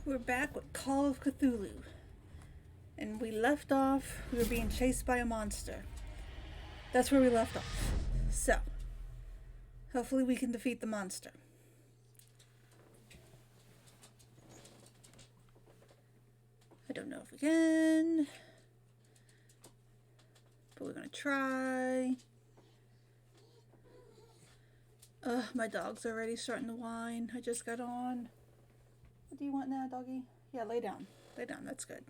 We're back with Call of Cthulhu. And we left off, we were being chased by a monster. That's where we left off. So, hopefully we can defeat the monster. I don't know if we can, but we're gonna try. My dog's already starting to whine. I just got on. What do you want now, doggy? Yeah, lay down. Lay down, that's good.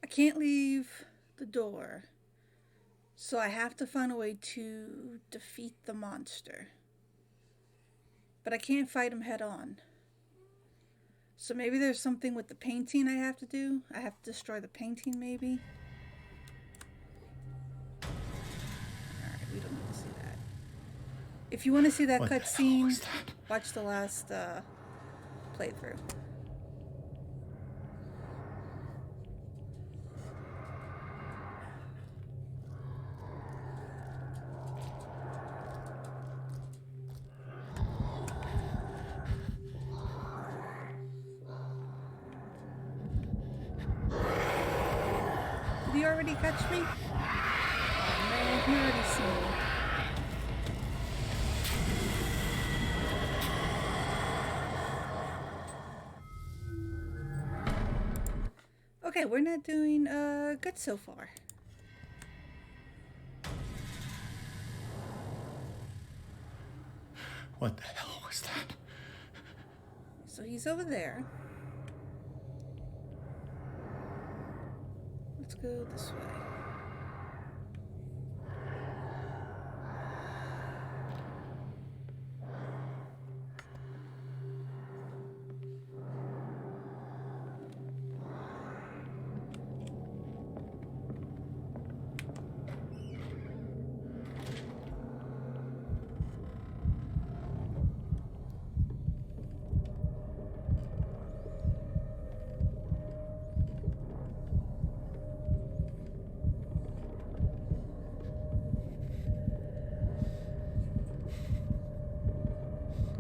I can't leave the door, so I have to find a way to defeat the monster. But I can't fight him head on. So maybe there's something with the painting I have to do. I have to destroy the painting, maybe. Alright, we don't need to see that. If you want to see that cutscene, watch the last playthrough. Did he already catch me? Oh man, he already seen me. Okay, we're not doing good so far. What the hell was that? So he's over there. Let's go this way.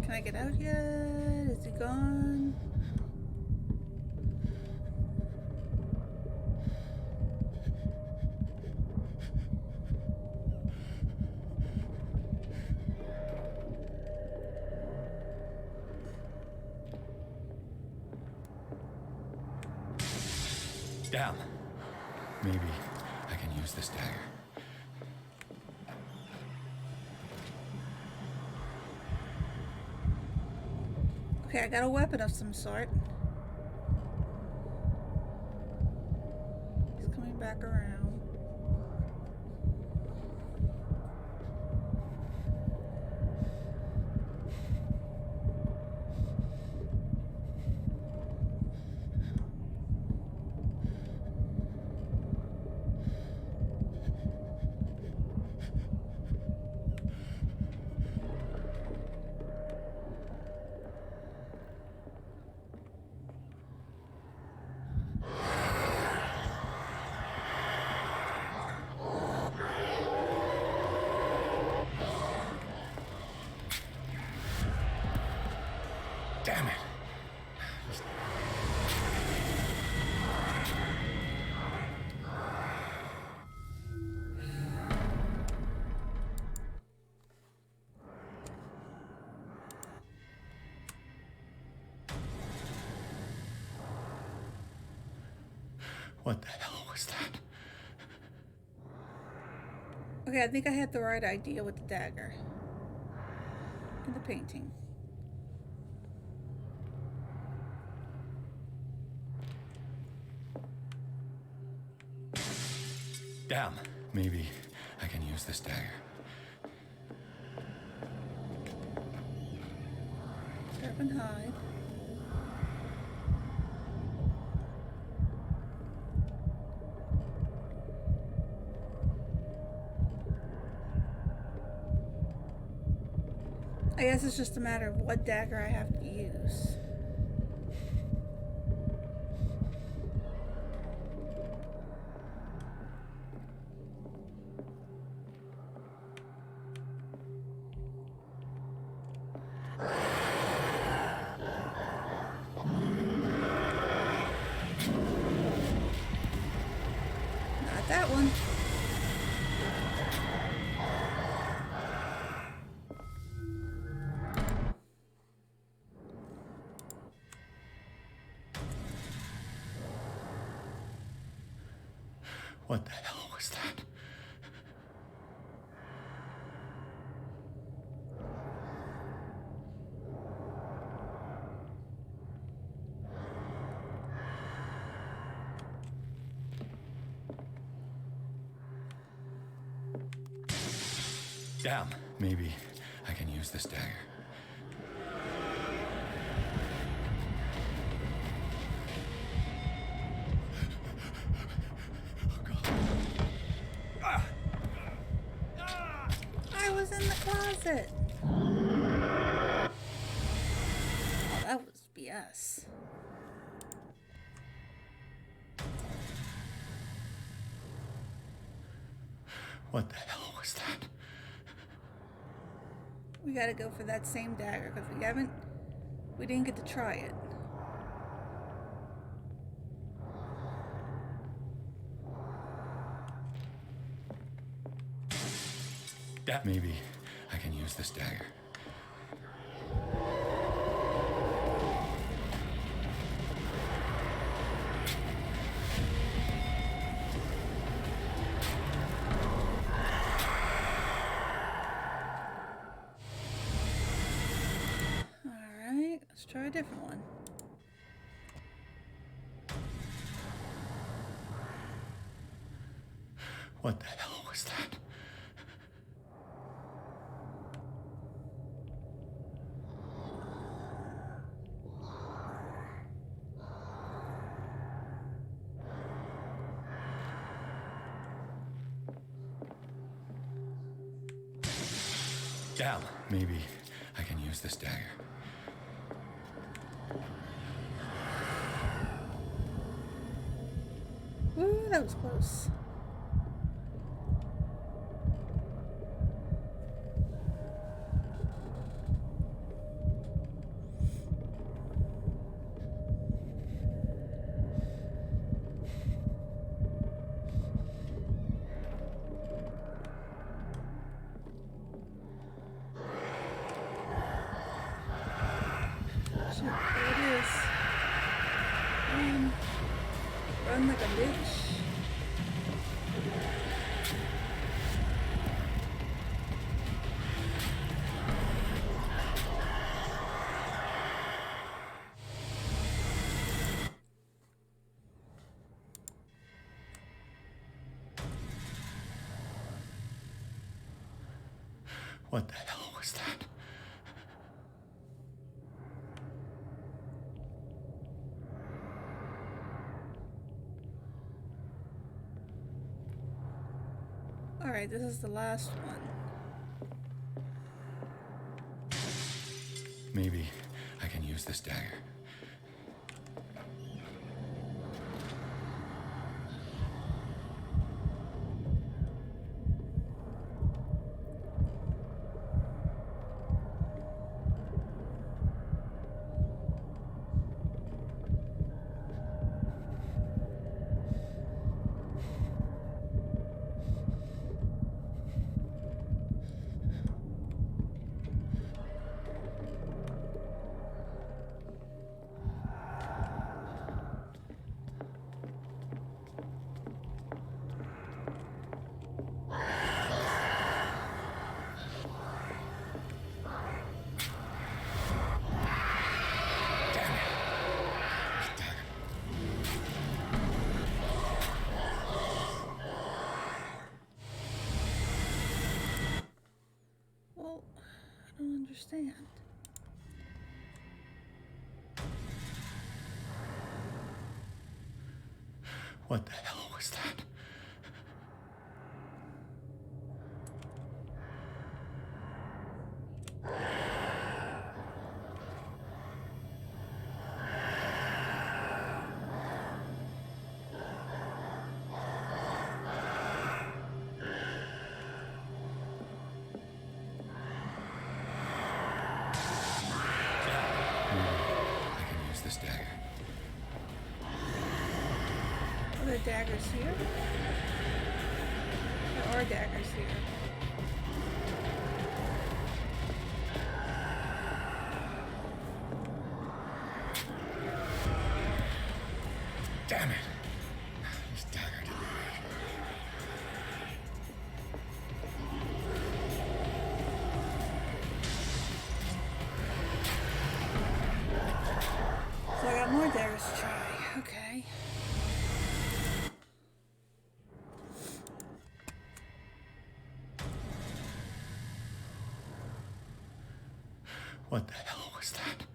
Can I get out yet? Is he gone? Down. Maybe I can use this dagger. Okay, I got a weapon of some sort. He's coming back around. Damn it. What the hell was that? Okay, I think I had the right idea with the dagger. And the painting. Down. Maybe I can use this dagger. Grab and hide. I guess it's just a matter of what dagger I have to use. Not that one. What the hell was that? Damn. Maybe I can use this dagger. I was in the closet. Oh, that was BS. What the hell was that? We gotta go for that same dagger because we didn't get to try it. That maybe I can use this dagger. Alright, let's try a different one. What the hell was that? Damn. Maybe I can use this dagger. Ooh, that was close. Shit, there it is. Run like a bitch. What the hell was that? Alright, this is the last one. Maybe I can use this dagger. Well, I don't understand. What the hell was that? daggers here? There are daggers here. Damn it! This dagger didn't work. So I got more daggers to try. Okay. What the hell was that?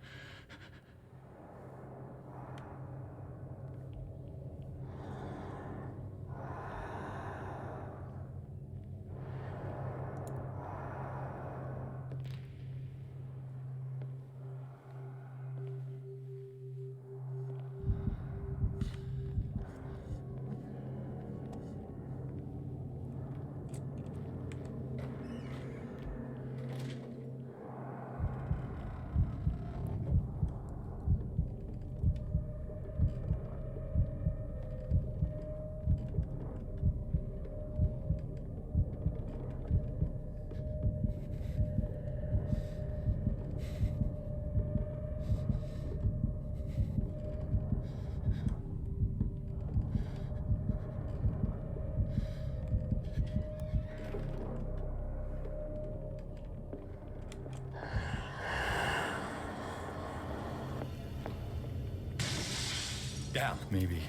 Down. Maybe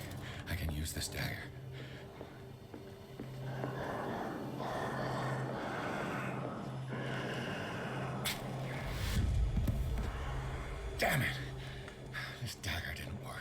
I can use this dagger. Damn it! This dagger didn't work.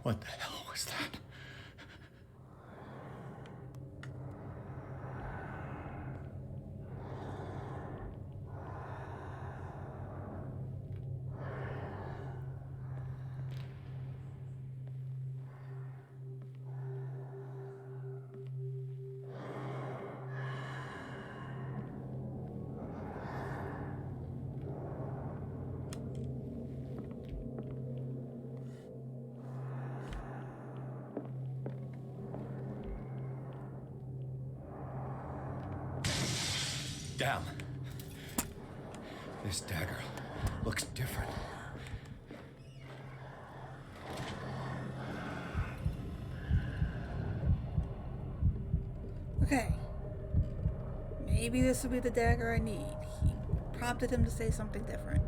What the hell was that? Damn. This dagger looks different. Maybe this will be the dagger I need. He prompted him to say something different.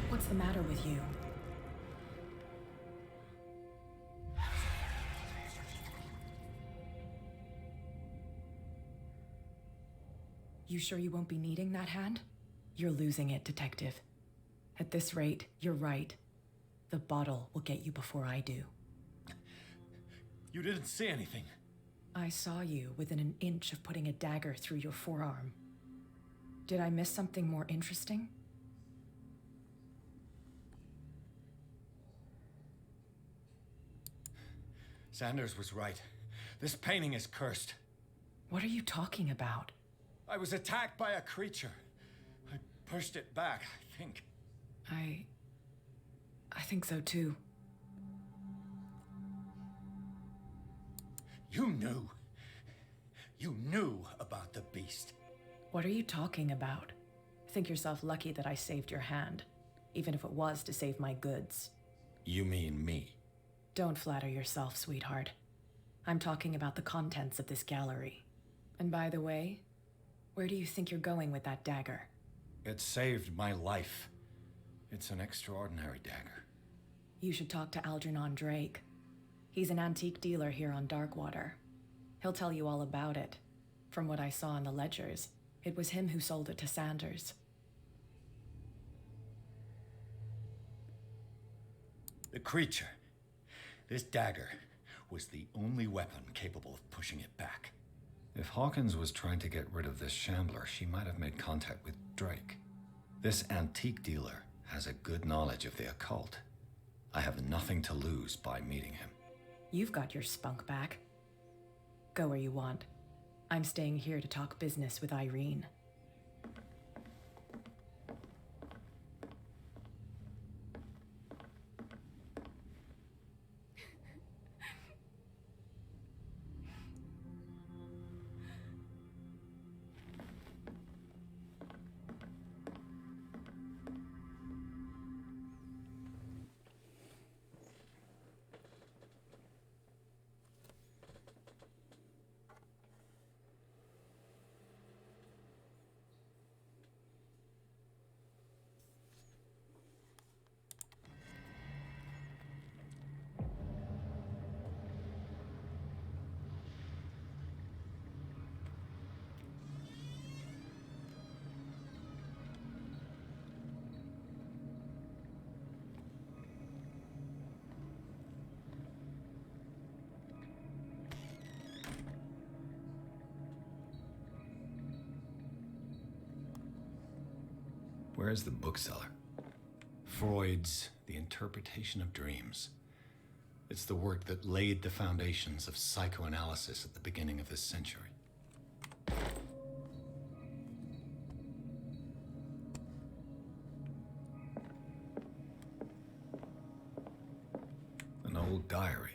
What's the matter with you? You sure you won't be needing that hand? You're losing it, Detective. At this rate, you're right. The bottle will get you before I do. You didn't see anything. I saw you within an inch of putting a dagger through your forearm. Did I miss something more interesting? Sanders was right. This painting is cursed. What are you talking about? I was attacked by a creature. I pushed it back, I think. I think so too. You knew. You knew about the beast. What are you talking about? Think yourself lucky that I saved your hand, even if it was to save my goods. You mean me? Don't flatter yourself, sweetheart. I'm talking about the contents of this gallery. And by the way, where do you think you're going with that dagger? It saved my life. It's an extraordinary dagger. You should talk to Algernon Drake. He's an antique dealer here on Darkwater. He'll tell you all about it. From what I saw in the ledgers, it was him who sold it to Sanders. The creature. This dagger was the only weapon capable of pushing it back. If Hawkins was trying to get rid of this shambler, she might have made contact with Drake. This antique dealer has a good knowledge of the occult. I have nothing to lose by meeting him. You've got your spunk back. Go where you want. I'm staying here to talk business with Irene. Where's the bookseller? Freud's The Interpretation of Dreams. It's the work that laid the foundations of psychoanalysis at the beginning of this century. An old diary.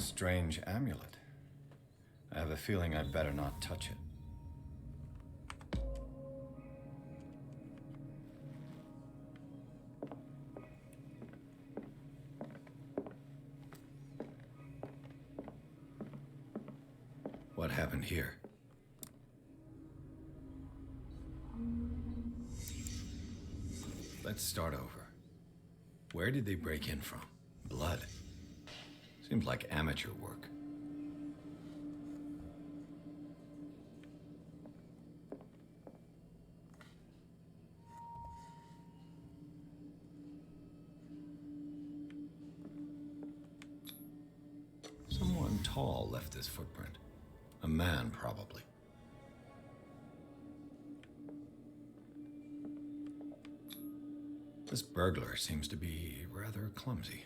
strange amulet. I have a feeling I'd better not touch it. What happened here? Let's start over. Where did they break in from? Blood. Seems like amateur work. Someone tall left this footprint. A man, probably. This burglar seems to be rather clumsy.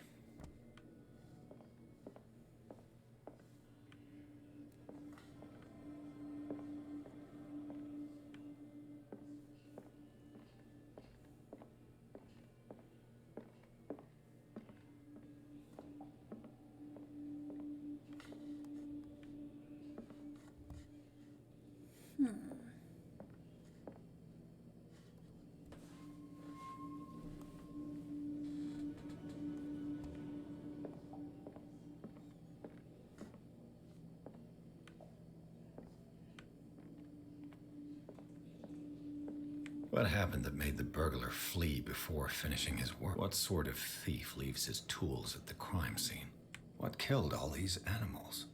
What happened that made the burglar flee before finishing his work? What sort of thief leaves his tools at the crime scene? What killed all these animals?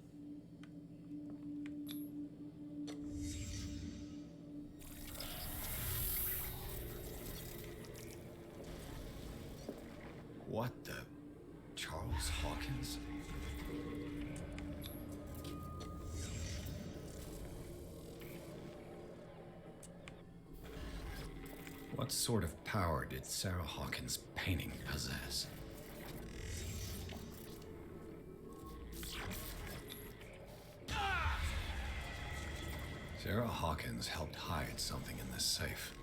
What the? Charles Hawkins? What sort of power did Sarah Hawkins' painting possess? Sarah Hawkins helped hide something in this safe.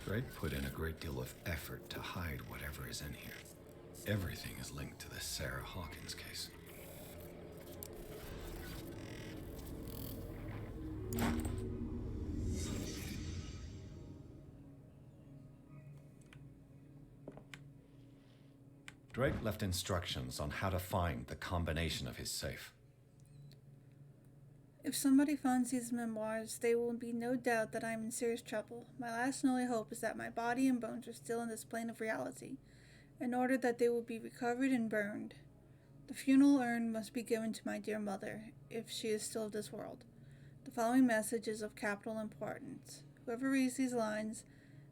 Drake put in a great deal of effort to hide whatever is in here. Everything is linked to the Sarah Hawkins case. Drake left instructions on how to find the combination of his safe. If somebody finds these memoirs, there will be no doubt that I am in serious trouble. My last and only hope is that my body and bones are still in this plane of reality, in order that they will be recovered and burned. The funeral urn must be given to my dear mother, if she is still of this world. The following message is of capital importance. Whoever reads these lines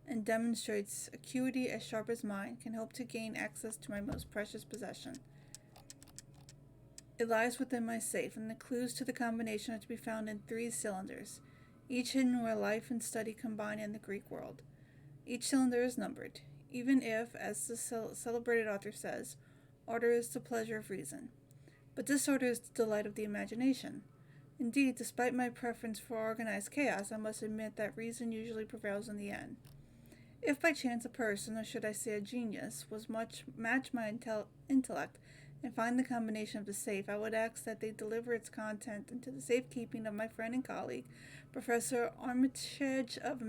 and demonstrates acuity as sharp as mine can hope to gain access to my most precious possession. It lies within my safe, and the clues to the combination are to be found in 3 cylinders, each hidden where life and study combine in the Greek world. Each cylinder is numbered, even if, as the celebrated author says, order is the pleasure of reason. But disorder is the delight of the imagination. Indeed, despite my preference for organized chaos, I must admit that reason usually prevails in the end. If by chance a person, or should I say a genius, was match my intellect and find the combination of the safe, I would ask that they deliver its content into the safekeeping of my friend and colleague, Professor Armitage of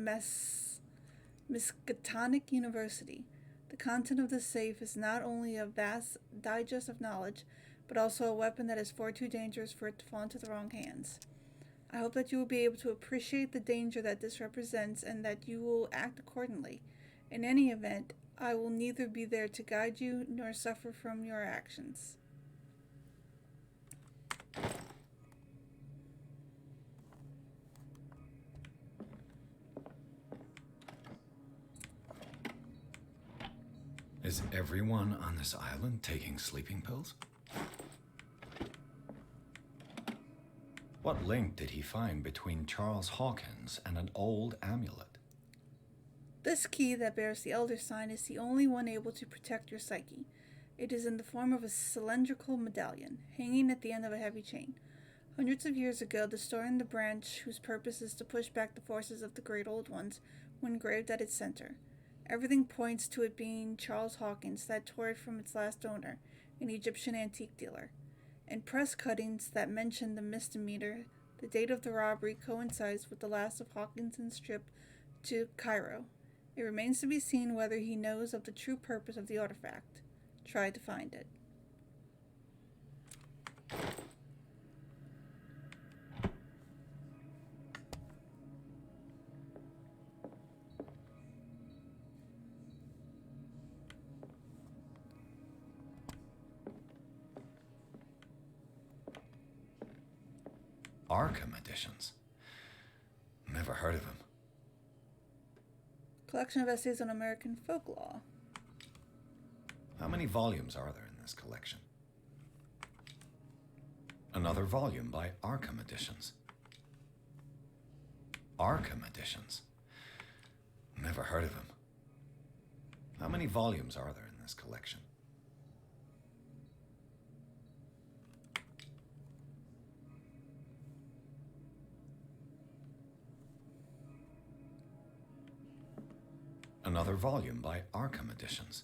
Miskatonic University. The content of the safe is not only a vast digest of knowledge, but also a weapon that is far too dangerous for it to fall into the wrong hands. I hope that you will be able to appreciate the danger that this represents and that you will act accordingly. In any event, I will neither be there to guide you nor suffer from your actions. Is everyone on this island taking sleeping pills? What link did he find between Charles Hawkins and an old amulet? This key that bears the Elder Sign is the only one able to protect your psyche. It is in the form of a cylindrical medallion, hanging at the end of a heavy chain. Hundreds of years ago, the star in the branch, whose purpose is to push back the forces of the Great Old Ones, were engraved at its center. Everything points to it being Charles Hawkins that tore it from its last owner, an Egyptian antique dealer. In press cuttings that mention the misdemeanor, the date of the robbery coincides with the last of Hawkinson's trip to Cairo. It remains to be seen whether he knows of the true purpose of the artifact. Try to find it. Arkham editions. Never heard of him. Collection of essays on American folklore. How many volumes are there in this collection? Another volume by Arkham Editions. Arkham Editions. Never heard of him. How many volumes are there in this collection? Another volume by Arkham Editions.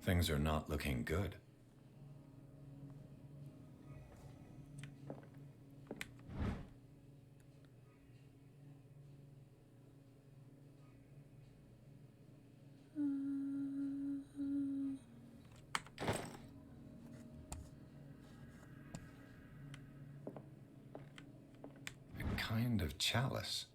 Things are not looking good. A kind of chalice.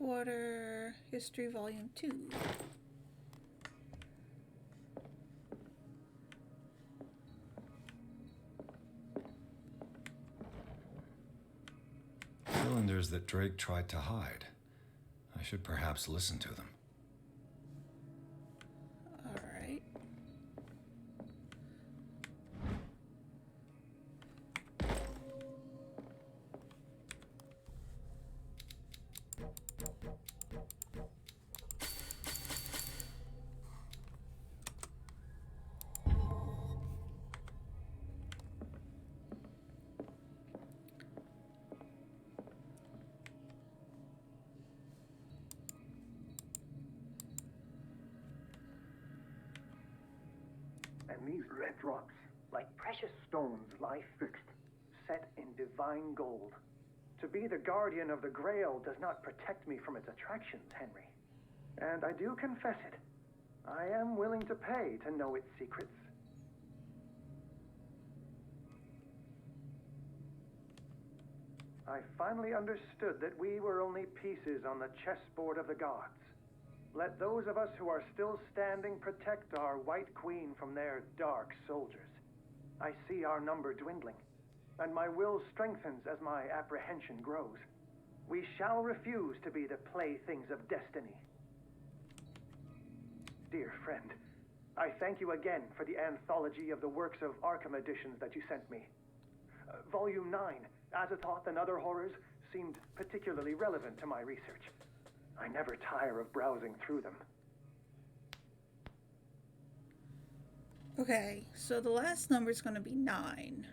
Darkwater History Volume 2. Cylinders that Drake tried to hide. I should perhaps listen to them. Alright. And these red rocks, like precious stones, lie fixed, set in divine gold. To be the guardian of the Grail does not protect me from its attractions, Henry. And I do confess it. I am willing to pay to know its secrets. I finally understood that we were only pieces on the chessboard of the gods. Let those of us who are still standing protect our White Queen from their dark soldiers. I see our number dwindling, and my will strengthens as my apprehension grows. We shall refuse to be the playthings of destiny. Dear friend, I thank you again for the anthology of the works of Arkham editions that you sent me. Volume 9, Azathoth and Other Horrors, seemed particularly relevant to my research. I never tire of browsing through them. Okay, so the last number is going to be 9.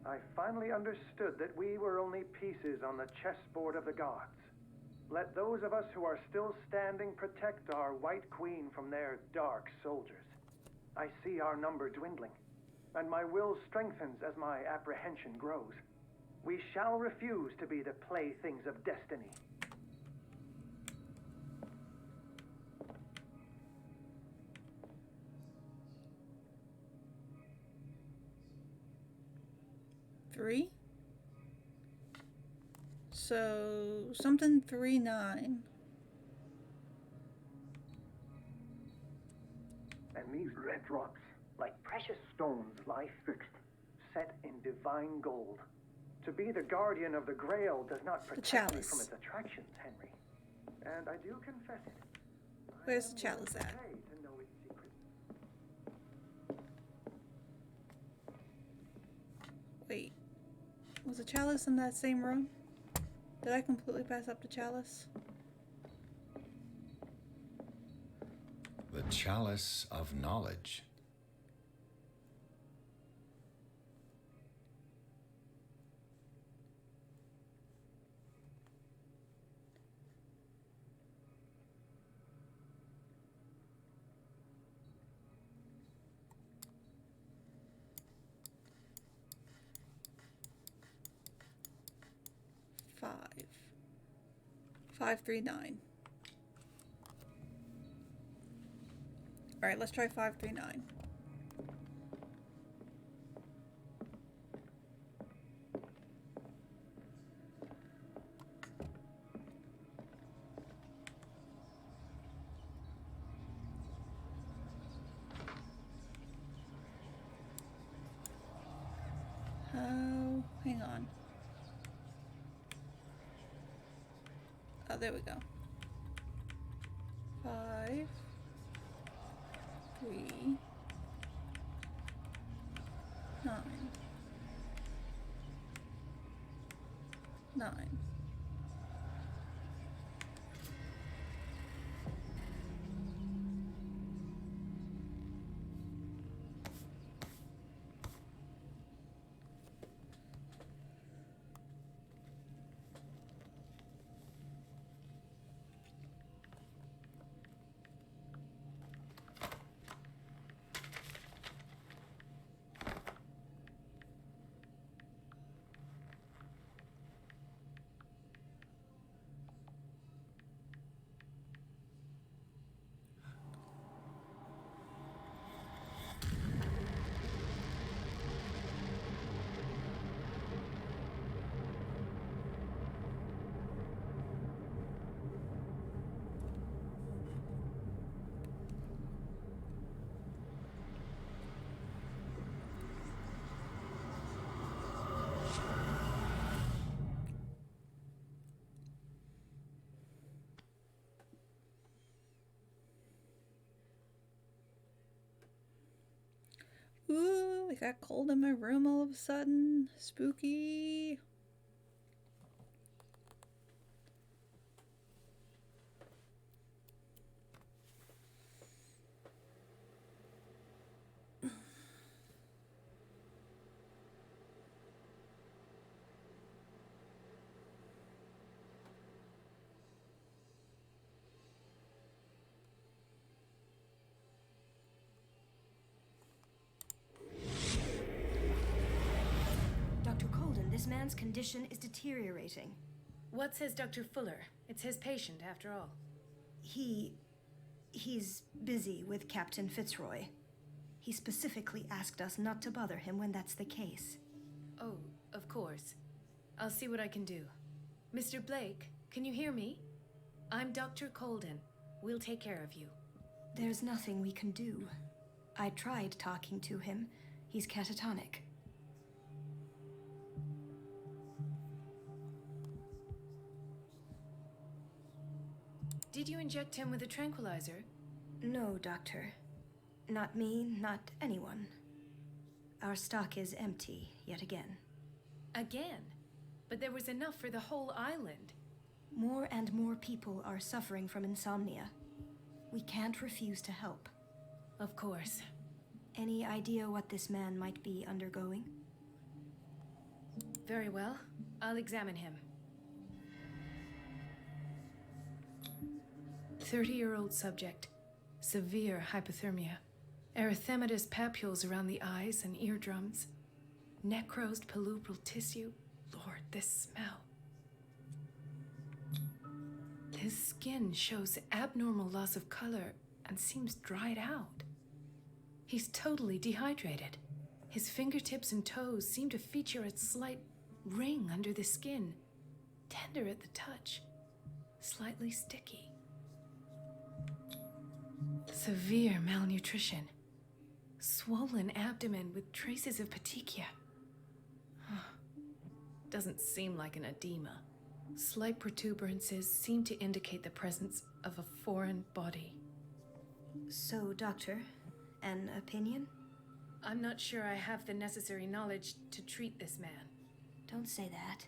I finally understood that we were only pieces on the chessboard of the gods. Let those of us who are still standing protect our White Queen from their dark soldiers. I see our number dwindling, and my will strengthens as my apprehension grows. We shall refuse to be the playthings of destiny. Three? So, something 3-9. And these red drops, like precious stones, lie fixed, set in divine gold. To be the guardian of the Grail does not protect me from its attractions, Henry. And I do confess it. Where's the chalice at? To know its secret. Wait. Was the chalice in that same room? Did I completely pass up the chalice? The Chalice of Knowledge. Five. 539. Alright, let's try 539. Oh, hang on. Oh, there we go. 5, 3, 9, 9. Ooh, it got cold in my room all of a sudden. Spooky. This man's condition is deteriorating. What's his Dr. Fuller? It's his patient, after all. He's busy with Captain Fitzroy. He specifically asked us not to bother him when that's the case. Oh, of course. I'll see what I can do. Mr. Blake, can you hear me? I'm Dr. Colden. We'll take care of you. There's nothing we can do. I tried talking to him. He's catatonic. Did you inject him with a tranquilizer? No, Doctor. Not me, not anyone. Our stock is empty, yet again. Again? But there was enough for the whole island. More and more people are suffering from insomnia. We can't refuse to help. Of course. Any idea what this man might be undergoing? Very well. I'll examine him. 30-year-old subject. Severe hypothermia. Erythematous papules around the eyes and eardrums. Necrosed palpebral tissue. Lord, this smell. His skin shows abnormal loss of color and seems dried out. He's totally dehydrated. His fingertips and toes seem to feature a slight ring under the skin, tender at the touch, slightly sticky. Severe malnutrition. Swollen abdomen with traces of petechia. Doesn't seem like an edema. Slight protuberances seem to indicate the presence of a foreign body. So, Doctor, an opinion? I'm not sure I have the necessary knowledge to treat this man. Don't say that.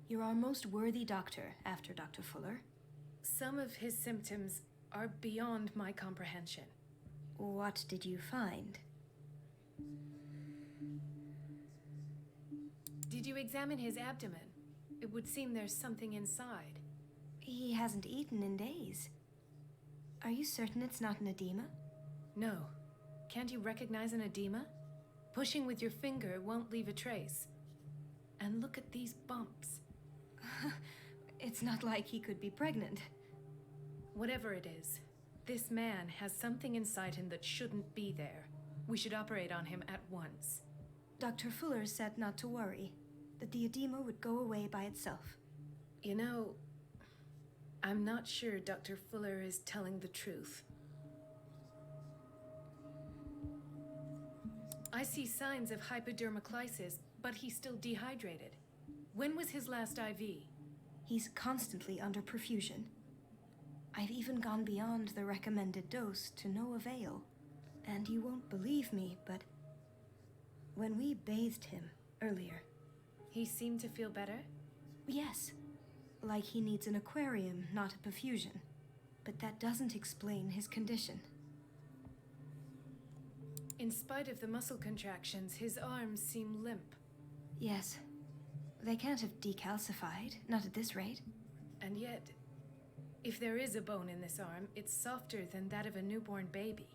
You're our most worthy doctor after Dr. Fuller. Some of his symptoms are beyond my comprehension. What did you find? Did you examine his abdomen? It would seem there's something inside. He hasn't eaten in days. Are you certain it's not an edema? No. Can't you recognize an edema? Pushing with your finger won't leave a trace. And look at these bumps. It's not like he could be pregnant. Whatever it is, this man has something inside him that shouldn't be there. We should operate on him at once. Dr. Fuller said not to worry, that the edema would go away by itself. You know, I'm not sure Dr. Fuller is telling the truth. I see signs of hypodermoclysis, but he's still dehydrated. When was his last IV? He's constantly under perfusion. I've even gone beyond the recommended dose to no avail. And you won't believe me, but when we bathed him earlier... He seemed to feel better? Yes. Like he needs an aquarium, not a perfusion. But that doesn't explain his condition. In spite of the muscle contractions, his arms seem limp. Yes. They can't have decalcified, not at this rate. And yet, if there is a bone in this arm, it's softer than that of a newborn baby.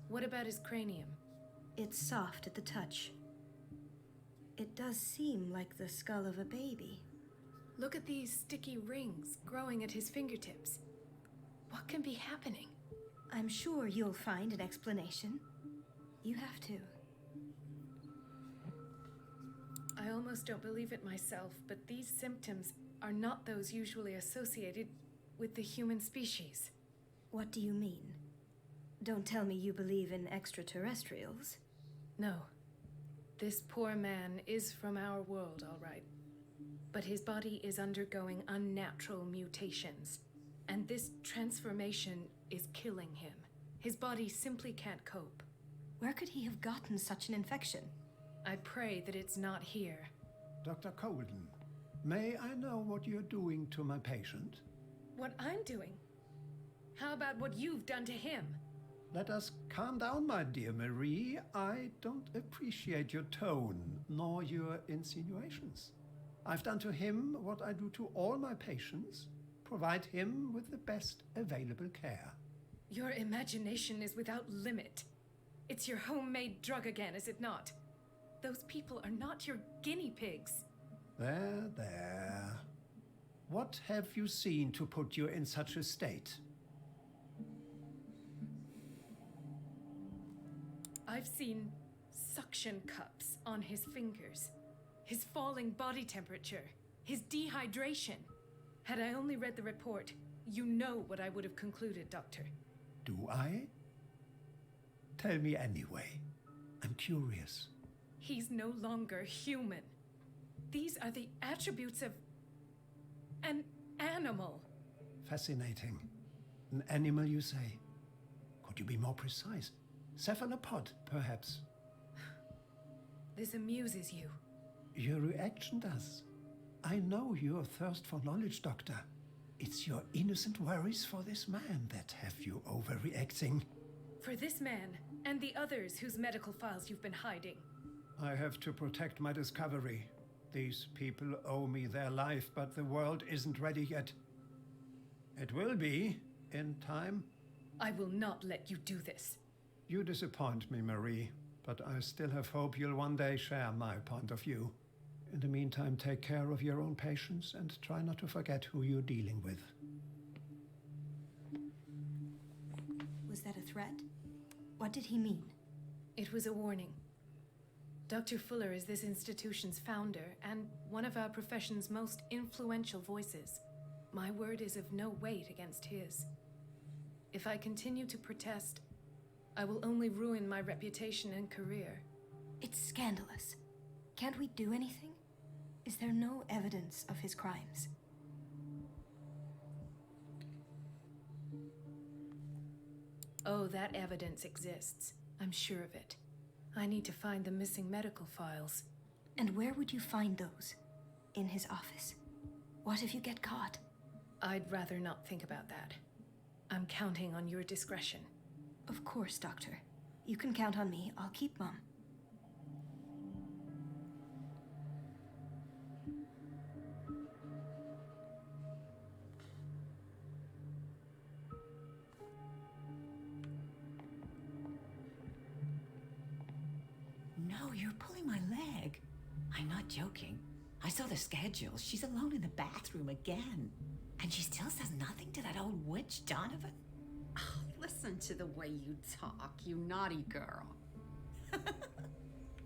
What about his cranium? It's soft at the touch. It does seem like the skull of a baby. Look at these sticky rings growing at his fingertips. What can be happening? I'm sure you'll find an explanation. You have to. I almost don't believe it myself, but these symptoms are not those usually associated with the human species. What do you mean? Don't tell me you believe in extraterrestrials. No. This poor man is from our world, all right. But his body is undergoing unnatural mutations. And this transformation is killing him. His body simply can't cope. Where could he have gotten such an infection? I pray that it's not here. Dr. Colden, may I know what you're doing to my patient? What I'm doing? How about what you've done to him? Let us calm down, my dear Marie. I don't appreciate your tone, nor your insinuations. I've done to him what I do to all my patients, provide him with the best available care. Your imagination is without limit. It's your homemade drug again, is it not? Those people are not your guinea pigs. There, there. What have you seen to put you in such a state? I've seen suction cups on his fingers, his falling body temperature, his dehydration. Had I only read the report, you know what I would have concluded, Doctor. Do I? Tell me anyway. I'm curious. He's no longer human. These are the attributes of an animal. Fascinating. An animal, you say? Could you be more precise? Cephalopod, perhaps? This amuses you. Your reaction does. I know your thirst for knowledge, Doctor. It's your innocent worries for this man that have you overreacting. For this man, and the others whose medical files you've been hiding. I have to protect my discovery. These people owe me their life, but the world isn't ready yet. It will be, in time. I will not let you do this. You disappoint me, Marie, but I still have hope you'll one day share my point of view. In the meantime, take care of your own patients and try not to forget who you're dealing with. Was that a threat? What did he mean? It was a warning. Dr. Fuller is this institution's founder and one of our profession's most influential voices. My word is of no weight against his. If I continue to protest, I will only ruin my reputation and career. It's scandalous. Can't we do anything? Is there no evidence of his crimes? Oh, that evidence exists. I'm sure of it. I need to find the missing medical files. And where would you find those? In his office? What if you get caught? I'd rather not think about that. I'm counting on your discretion. Of course, Doctor. You can count on me. I'll keep Mum. No, you're pulling my leg. I'm not joking. I saw the schedule. She's alone in the bathroom again. And she still says nothing to that old witch, Donovan. Oh, listen to the way you talk, you naughty girl.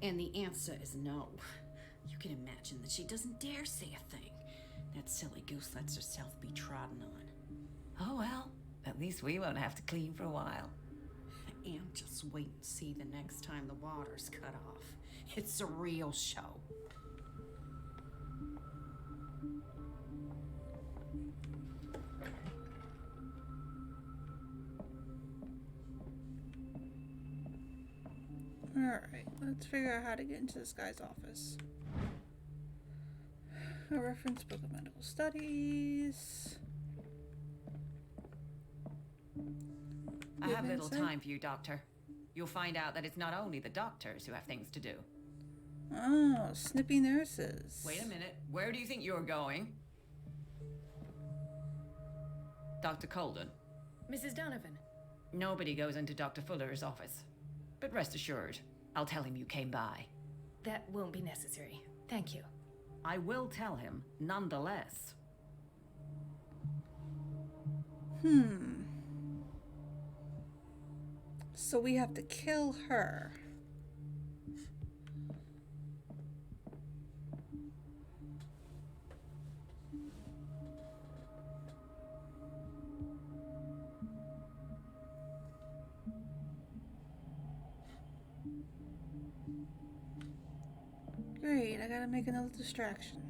And the answer is no. You can imagine that she doesn't dare say a thing. That silly goose lets herself be trodden on. Oh well, at least we won't have to clean for a while. And just wait and see the next time the water's cut off. It's a real show. Alright, let's figure out how to get into this guy's office. A reference book of medical studies. I have little time for you, Doctor. You'll find out that it's not only the doctors who have things to do. Oh, snippy nurses. Wait a minute. Where do you think you're going? Dr. Colden. Mrs. Donovan. Nobody goes into Dr. Fuller's office. But rest assured, I'll tell him you came by. That won't be necessary. Thank you. I will tell him, nonetheless. So we have to kill her. Great, I gotta make another distraction.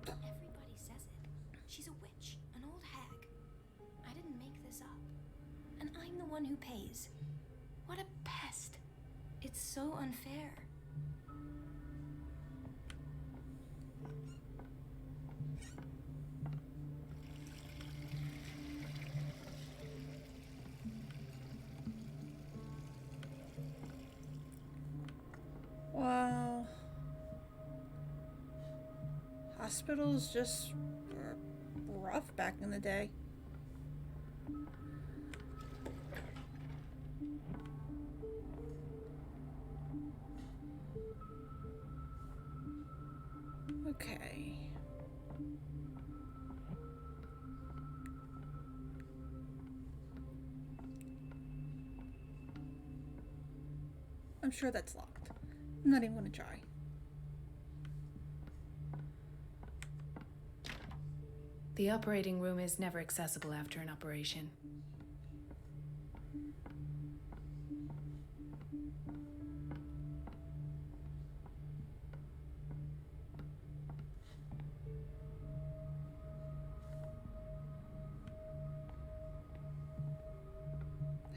Everybody says it. She's a witch, an old hag. I didn't make this up. And I'm the one who pays. What a pest. It's so unfair. Wow. Hospitals just were rough back in the day. Okay. I'm sure that's locked. I'm not even gonna try. The operating room is never accessible after an operation.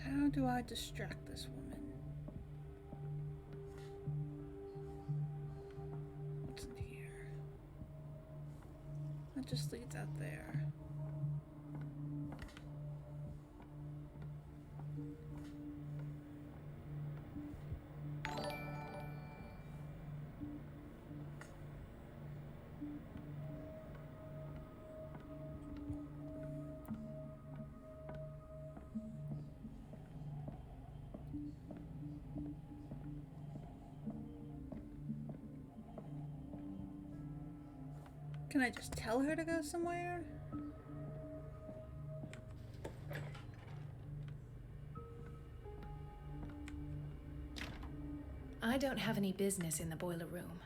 How do I distract this woman? What's in here? That just leads out there. Can I just tell her to go somewhere? I don't have any business in the boiler room.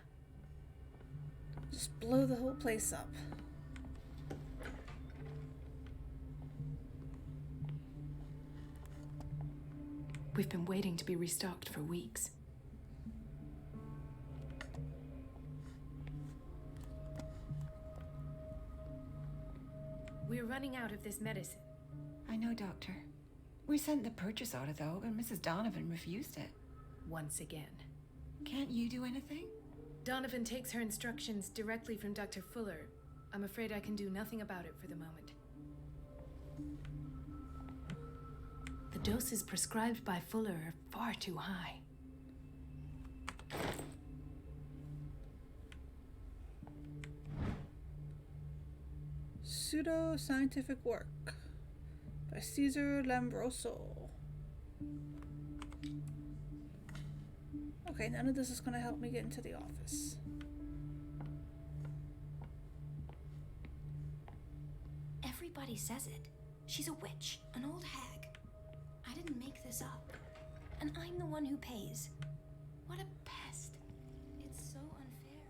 Just blow the whole place up. We've been waiting to be restocked for weeks. We're running out of this medicine. I know, Doctor. We sent the purchase order, though, and Mrs. Donovan refused it. Once again. Can't you do anything? Donovan takes her instructions directly from Dr. Fuller. I'm afraid I can do nothing about it for the moment. The doses prescribed by Fuller are far too high. Pseudo-scientific work by Caesar Lambroso. Okay, none of this is going to help me get into the office. Everybody says it. She's a witch, an old hag. I didn't make this up. And I'm the one who pays. What a pest. It's so unfair.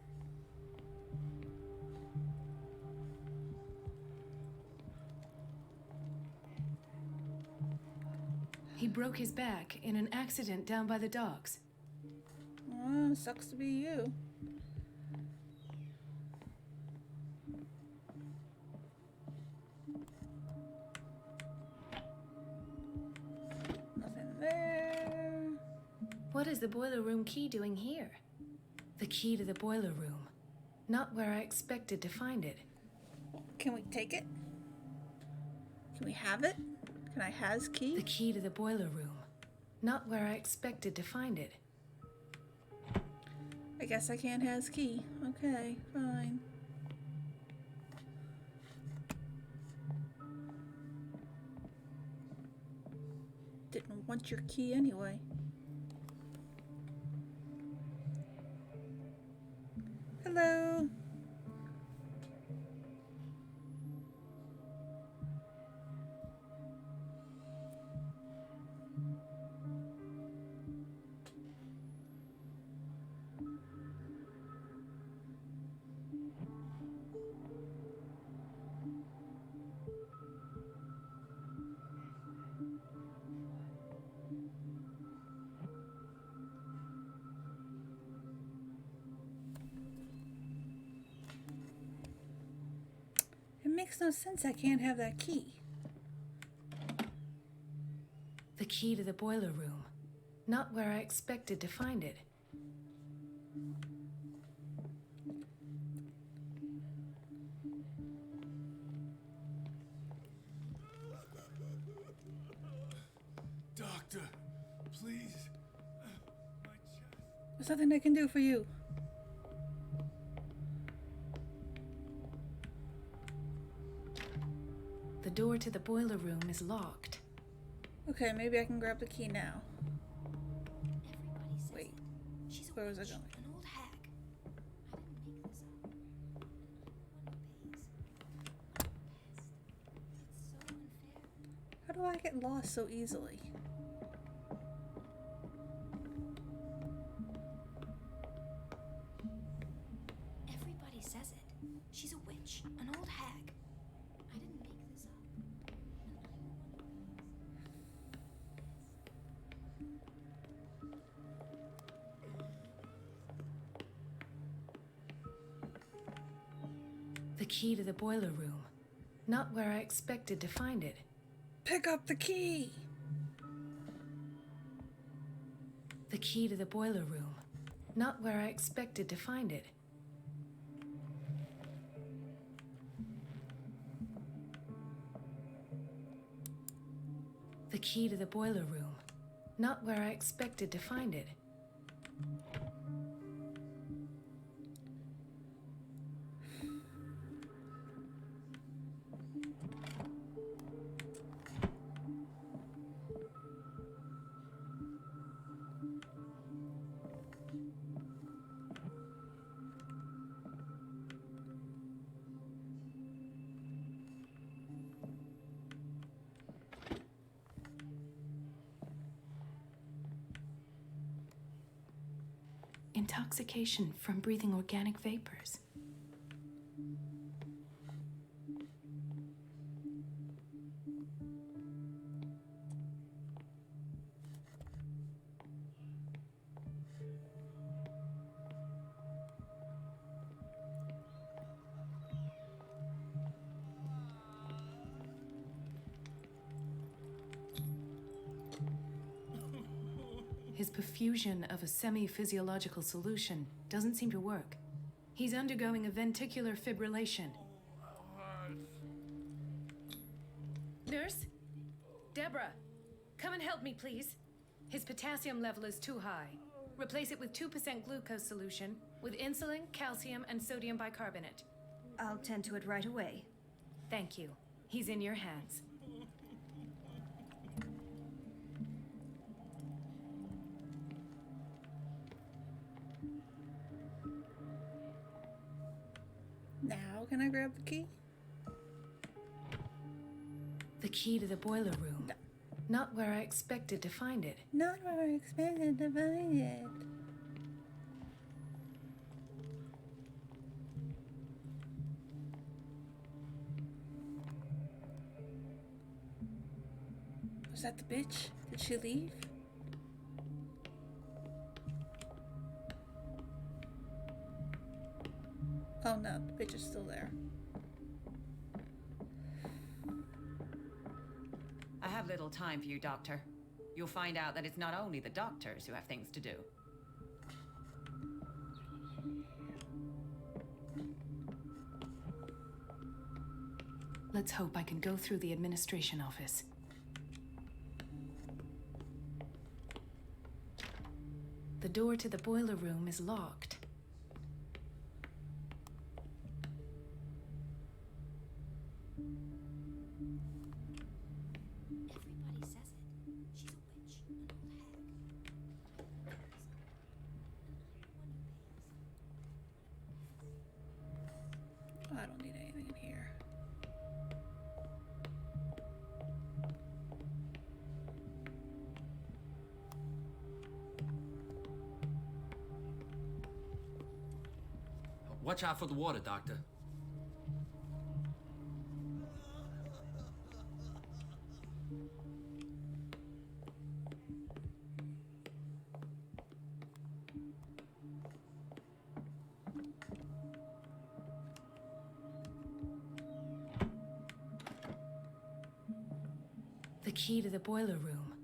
He broke his back in an accident down by the docks. Sucks to be you. Nothing there. What is the boiler room key doing here? The key to the boiler room. Not where I expected to find it. Can we take it? Can we have it? Can I has key? The key to the boiler room. Not where I expected to find it. I guess I can't has key. Okay, fine. Didn't want your key anyway. Hello. It makes no sense I can't have that key. The key to the boiler room. Not where I expected to find it. Doctor, please. My chest. There's nothing I can do for you. The door to the boiler room is locked. Okay, maybe I can grab the key now. Everybody says Wait, it. She's a where was I witch, going? an old hag. I didn't make this up. And I'm the one who pays. What a pest. It's so unfair. How do I get lost so easily? key to the boiler room. Not where I expected to find it. Pick up the key. The key to the boiler room. Not where I expected to find it. The key to the boiler room. Not where I expected to find it. Intoxication from breathing organic vapors. His perfusion of a semi-physiological solution doesn't seem to work. He's undergoing a ventricular fibrillation. Nurse? Deborah, come and help me, please. His potassium level is too high. Replace it with 2% glucose solution with insulin, calcium, and sodium bicarbonate. I'll tend to it right away. Thank you. He's in your hands. Now can I grab the key? The key to the boiler room. No. Not where I expected to find it. Not where I expected to find it. Was that the bitch? Did she leave? Oh no, the bitch is still there. I have little time for you, Doctor. You'll find out that it's not only the doctors who have things to do. Let's hope I can go through the administration office. The door to the boiler room is locked. Everybody says it. She's a witch, an old hag. I don't need anything in here. Watch out for the water, Doctor. The key to the boiler room.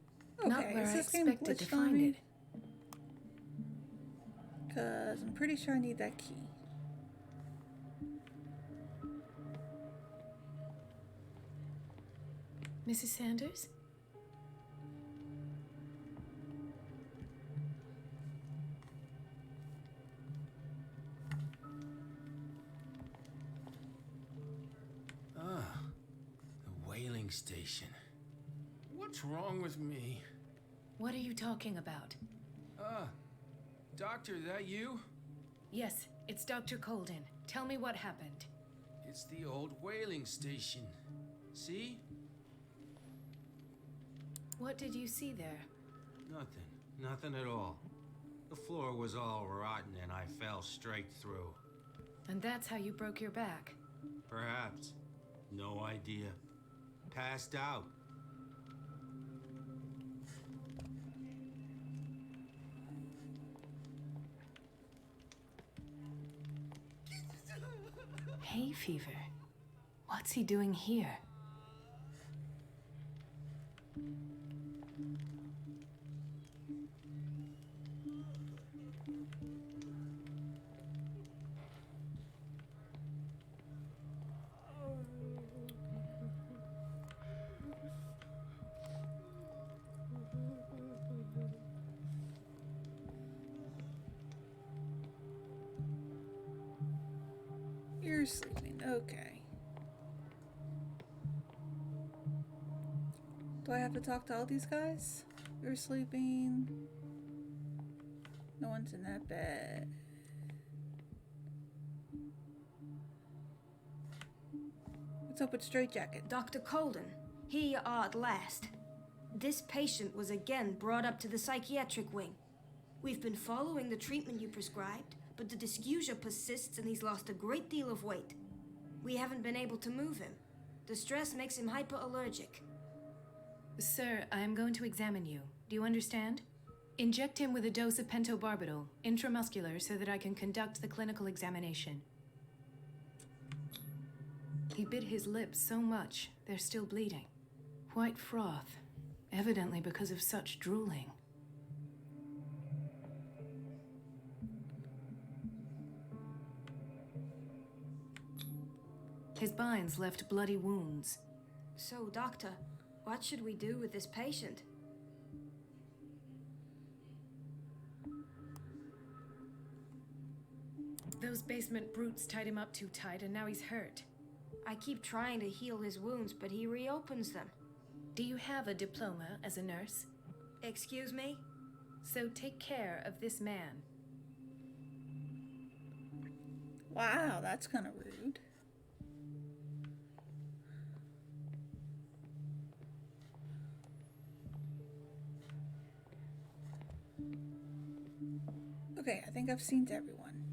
Okay, Not where is I this game expected to glitched on find me? it. Because I'm pretty sure I need that key. Mrs. Sanders? Ah, the whaling station. What's wrong with me? What are you talking about? Doctor, that you? Yes, it's Dr. Colden. Tell me what happened. It's the old whaling station. See? What did you see there? Nothing. Nothing at all. The floor was all rotten and I fell straight through. And that's how you broke your back. Perhaps. No idea. Passed out. Hay fever. What's he doing here? You're sleeping. Okay. Do I have to talk to all these guys? You're sleeping. No one's in that bed. What's up with Straitjacket? Dr. Colden, here you are at last. This patient was again brought up to the psychiatric wing. We've been following the treatment you prescribed, but the dysgeusia persists and he's lost a great deal of weight. We haven't been able to move him. The stress makes him hyperallergic. Sir, I am going to examine you. Do you understand? Inject him with a dose of pentobarbital, intramuscular, so that I can conduct the clinical examination. He bit his lips so much, they're still bleeding. White froth, evidently because of such drooling. His binds left bloody wounds. So, doctor, what should we do with this patient? Those basement brutes tied him up too tight, and now he's hurt. I keep trying to heal his wounds, but he reopens them. Do you have a diploma as a nurse? Excuse me? So take care of this man. Wow, that's kind of rude. Okay, I think I've seen everyone.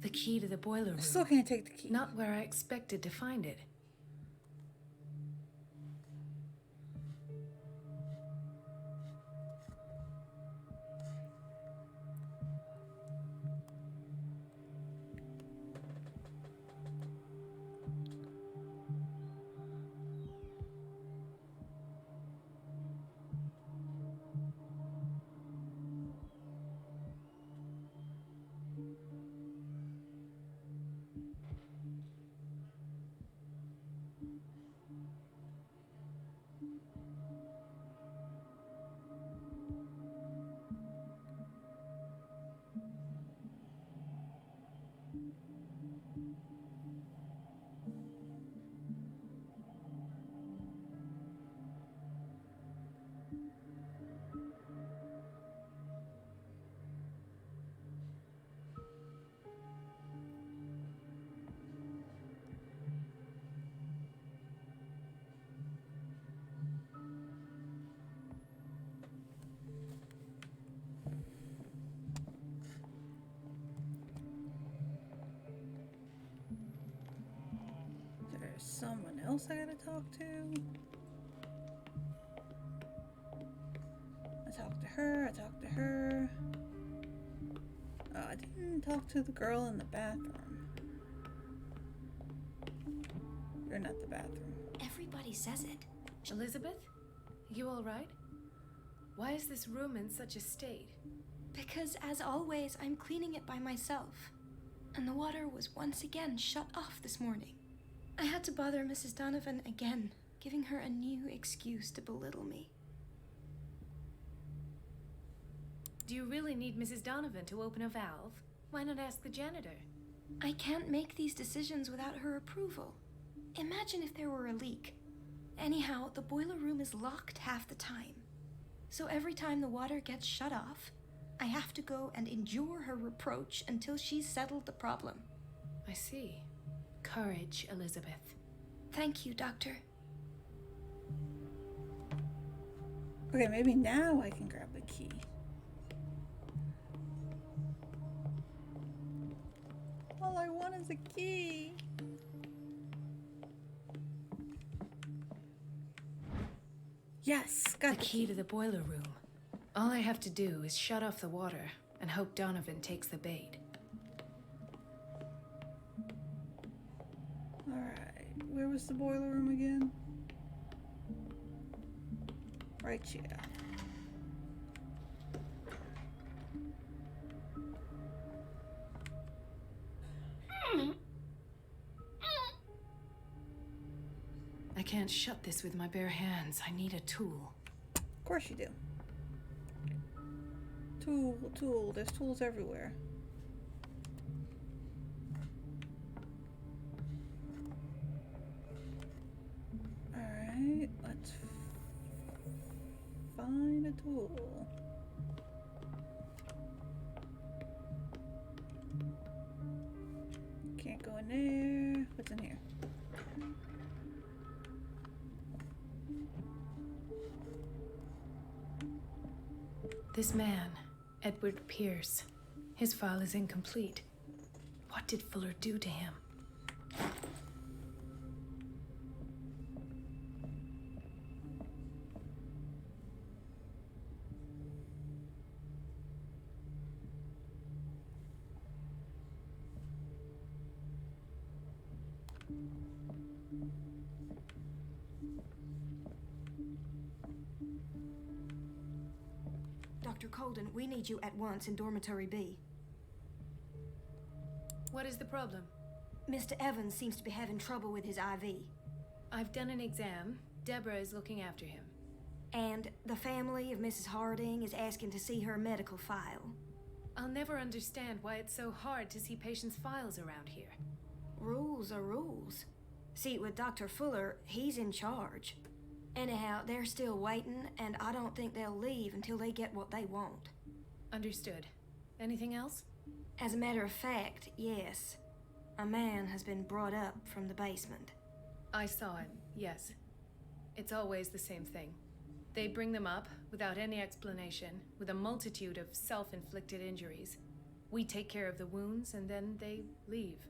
The key to the boiler room. I still can't take the key. Not where I expected to find it. There's someone else I gotta talk to. I talked to her. Oh, I didn't talk to the girl in the bathroom. Or not the bathroom. Everybody says it. Elizabeth? You all right? Why is this room in such a state? Because, as always, I'm cleaning it by myself. And the water was once again shut off this morning. I had to bother Mrs. Donovan again, giving her a new excuse to belittle me. Do you really need Mrs. Donovan to open a valve? Why not ask the janitor? I can't make these decisions without her approval. Imagine if there were a leak. Anyhow, the boiler room is locked half the time. So every time the water gets shut off, I have to go and endure her reproach until she's settled the problem. I see. Courage, Elizabeth. Thank you, Doctor. Okay, maybe now I can grab the key. All I want is a key. Yes, got The key to the boiler room. All I have to do is shut off the water and hope Donovan takes the bait. Where's the boiler room again? Right here. I can't shut this with my bare hands. I need a tool. Of course you do. Tool. There's tools everywhere. Alright, let's find a tool. Can't go in there. What's in here? This man, Edward Pierce, his file is incomplete. What did Fuller do to him? Dr. Colden, we need you at once in Dormitory B. What is the problem? Mr. Evans seems to be having trouble with his IV. I've done an exam. Deborah is looking after him. And the family of Mrs. Harding is asking to see her medical file. I'll never understand why it's so hard to see patients' files around here. Rules are rules. See, with Dr. Fuller, he's in charge. Anyhow, they're still waiting, and I don't think they'll leave until they get what they want. Understood. Anything else? As a matter of fact, yes. A man has been brought up from the basement. I saw him, yes. It's always the same thing. They bring them up without any explanation, with a multitude of self-inflicted injuries. We take care of the wounds, and then they leave.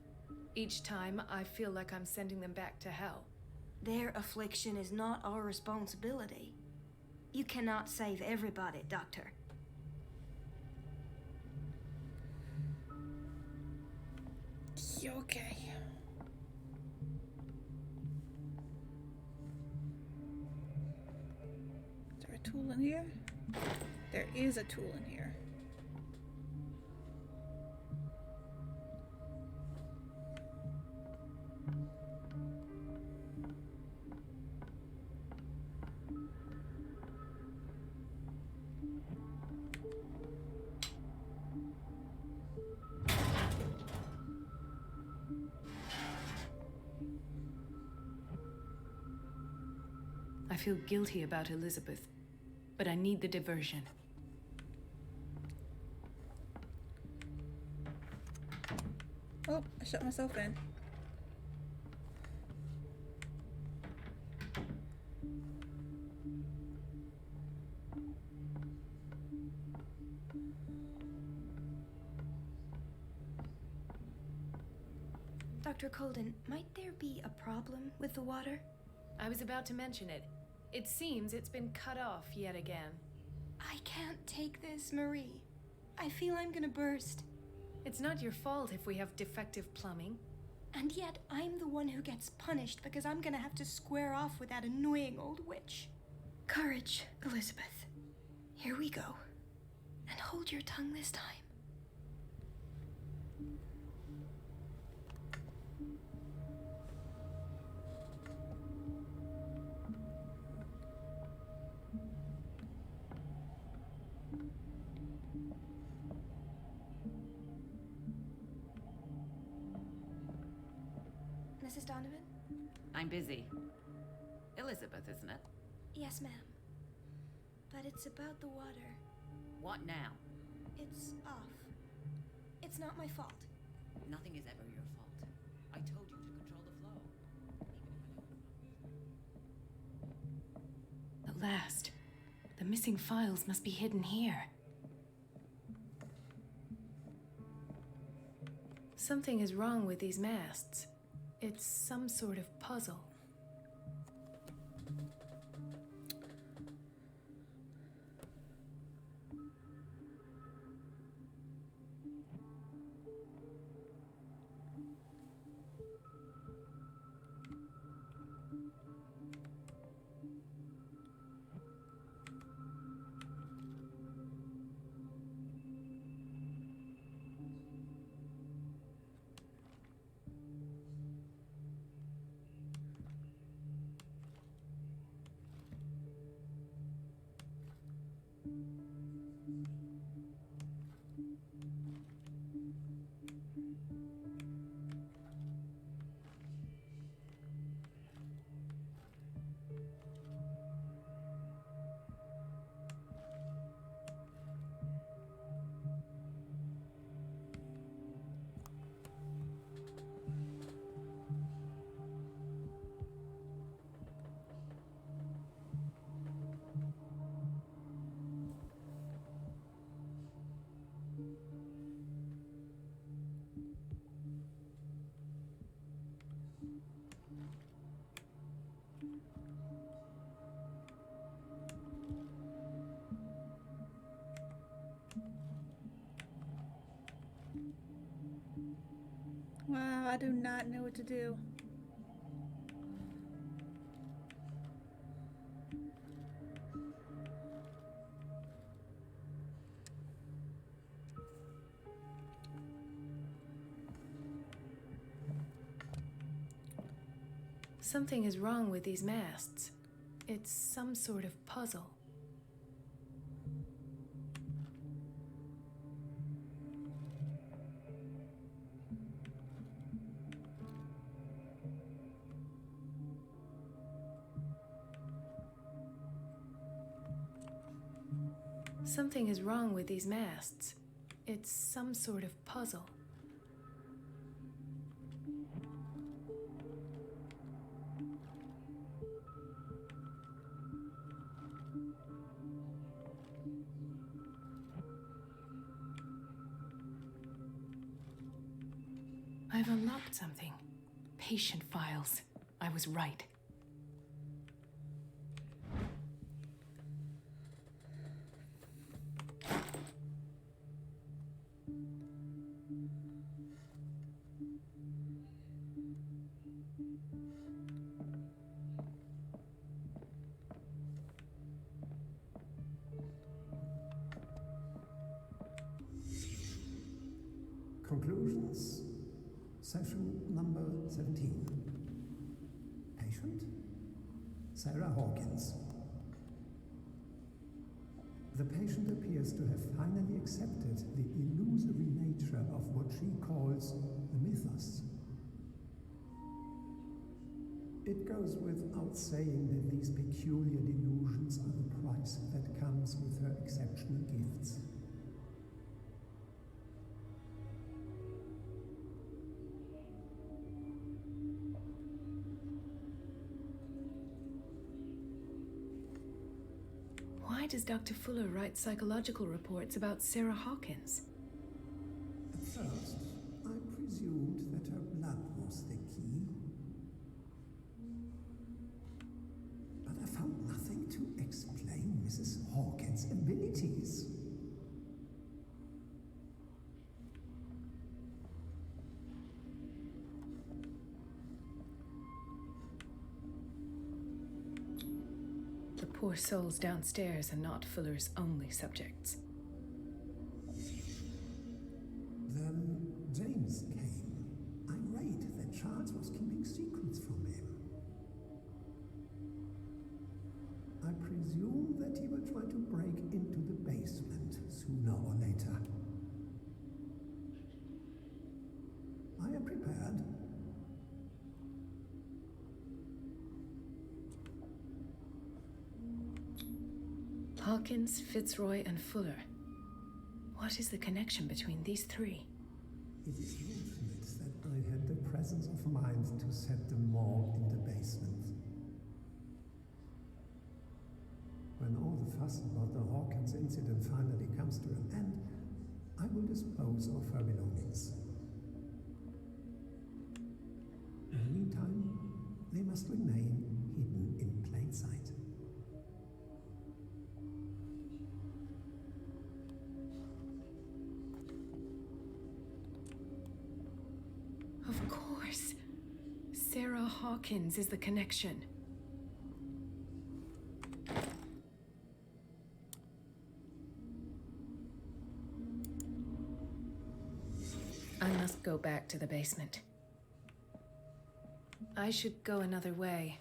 Each time, I feel like I'm sending them back to hell. Their affliction is not our responsibility. You cannot save everybody, Doctor. Okay. Is there a tool in here? There is a tool in here. I feel guilty about Elizabeth, but I need the diversion. Oh, I shut myself in. Dr. Colden, might there be a problem with the water? I was about to mention it. It seems it's been cut off yet again. I can't take this, Marie. I feel I'm gonna burst. It's not your fault if we have defective plumbing. And yet, I'm the one who gets punished because I'm gonna have to square off with that annoying old witch. Courage, Elizabeth. Here we go. And hold your tongue this time. Mrs. Donovan? I'm busy. Elizabeth, isn't it? Yes, ma'am. But it's about the water. What now? It's off. It's not my fault. Nothing is ever your fault. I told you to control the flow. At last. The missing files must be hidden here. Something is wrong with these masts. It's some sort of puzzle. I do not know what to do. Something is wrong with these masts. It's some sort of puzzle. Something is wrong with these masts. It's some sort of puzzle. I've unlocked something. Patient files. I was right. Conclusions. Session number 17. Patient? Sarah Hawkins. The patient appears to have finally accepted the illusory nature of what she calls the mythos. It goes without saying that these peculiar delusions are the price that comes with her exceptional gifts. Why does Dr. Fuller write psychological reports about Sarah Hawkins? At first, I presumed that her blood was the key. But I found nothing to explain Mrs. Hawkins' abilities. The poor souls downstairs are not Fuller's only subjects. Then James came, irate that Charles was keeping secrets from him. I presume that he will try to break into the basement sooner or later. I am prepared. Hawkins, Fitzroy, and Fuller. What is the connection between these three? It is fortunate that I had the presence of mind to set them all in the basement. When all the fuss about the Hawkins incident finally comes to an end, I will dispose of her belongings. In the meantime, they must remain hidden in plain sight. Of course. Sarah Hawkins is the connection. I must go back to the basement. I should go another way.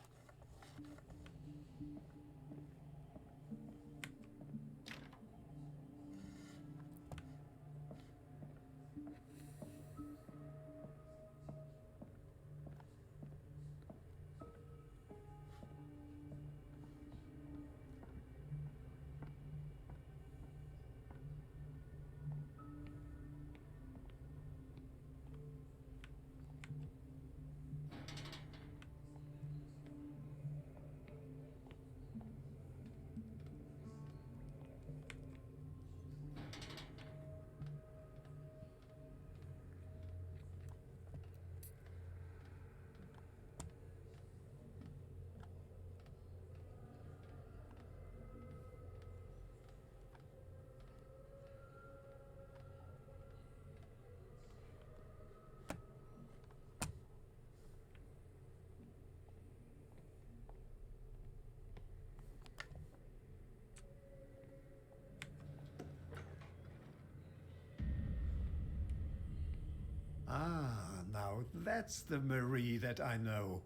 Ah, now that's the Marie that I know.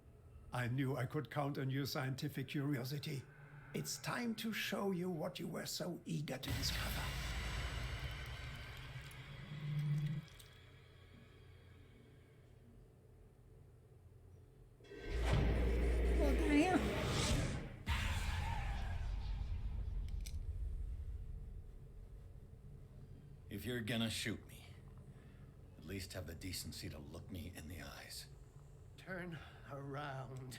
I knew I could count on your scientific curiosity. It's time to show you what you were so eager to discover. Well, damn. If you're gonna shoot me, at least have the decency to look me in the eyes. Turn around.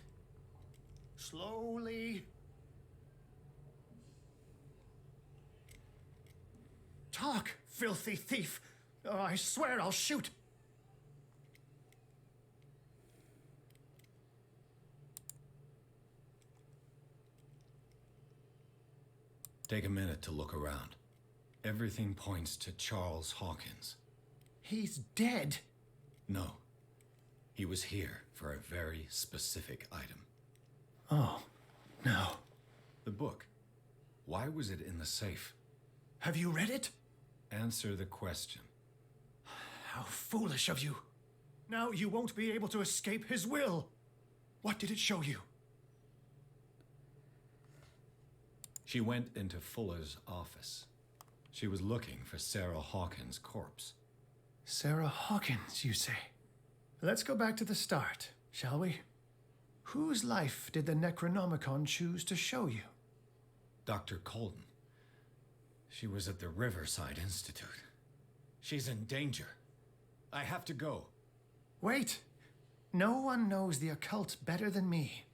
Slowly. Talk, filthy thief! Oh, I swear I'll shoot! Take a minute to look around. Everything points to Charles Hawkins. He's dead! No. He was here for a very specific item. Oh, no. The book. Why was it in the safe? Have you read it? Answer the question. How foolish of you. Now you won't be able to escape his will. What did it show you? She went into Fuller's office. She was looking for Sarah Hawkins' corpse. Sarah Hawkins, you say? Let's go back to the start, shall we? Whose life did the Necronomicon choose to show you? Dr. Colden. She was at the Riverside Institute. She's in danger. I have to go. Wait! No one knows the occult better than me.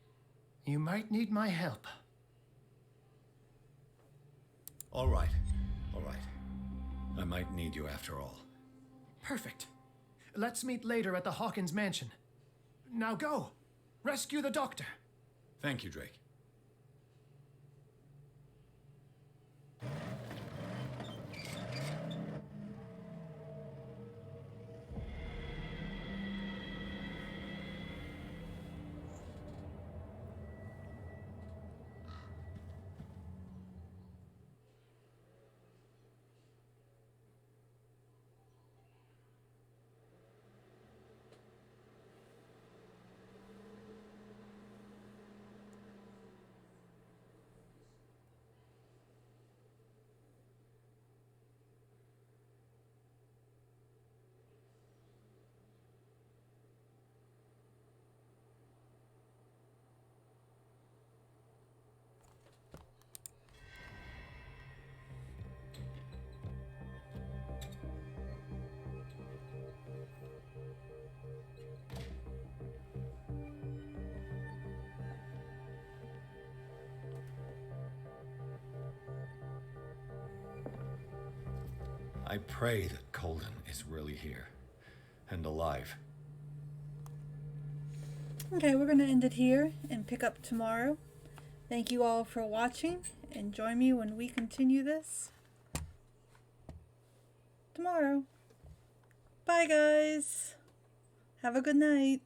You might need my help. All right. All right. I might need you after all. Perfect. Let's meet later at the Hawkins mansion. Now go! Rescue the doctor! Thank you, Drake. I pray that Colden is really here and alive. Okay, we're going to end it here and pick up tomorrow. Thank you all for watching, and join me when we continue this tomorrow. Bye, guys. Have a good night.